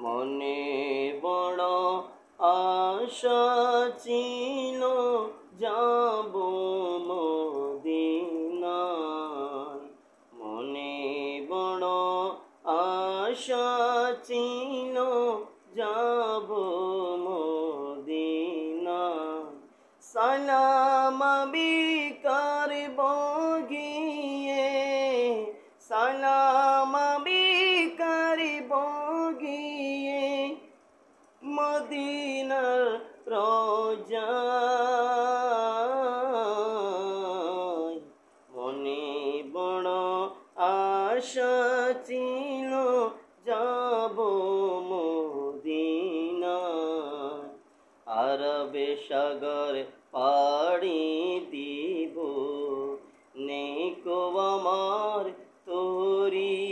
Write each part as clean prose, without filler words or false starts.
মনে বড় আশা ছিল যাব মদিনায়। মনে বড় আশা ছিল যাব মদিনায়। সালাম বিকার বগিয়ে, সালাম বিকার বগিয়ে মদিনার রওজায়। মনে বড় আশা ছিল যাব মদিনায়। আরবে সাগর পাড়ি দিব, নেই কো আমার তরি।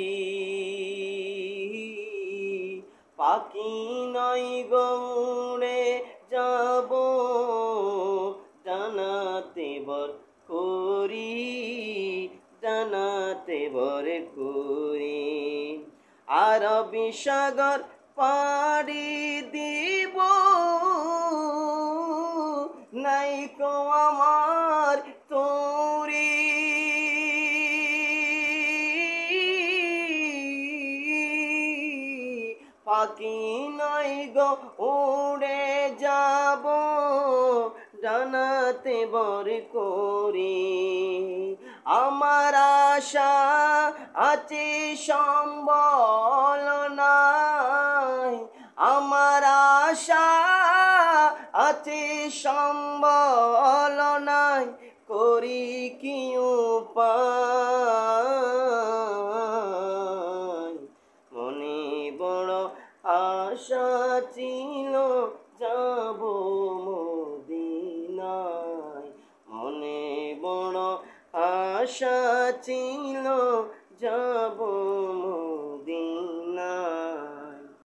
পাখি নাই গৌড়ে যাব, জানাতে বর করি, জানাতে বর করি। আরবি সাগর পাড়ি দিব, নাই কো আমার তরি। পাখি নাই গো উড়ে যাব, জানাতে বর করি। আমার আশা আছে সম্বল নাই, আমার আশা আছে সম্বল নাই, করি কি উপায়। মনে বড় আশা ছিল যাব মদিনায়। মনে বড় আশা ছিল যাব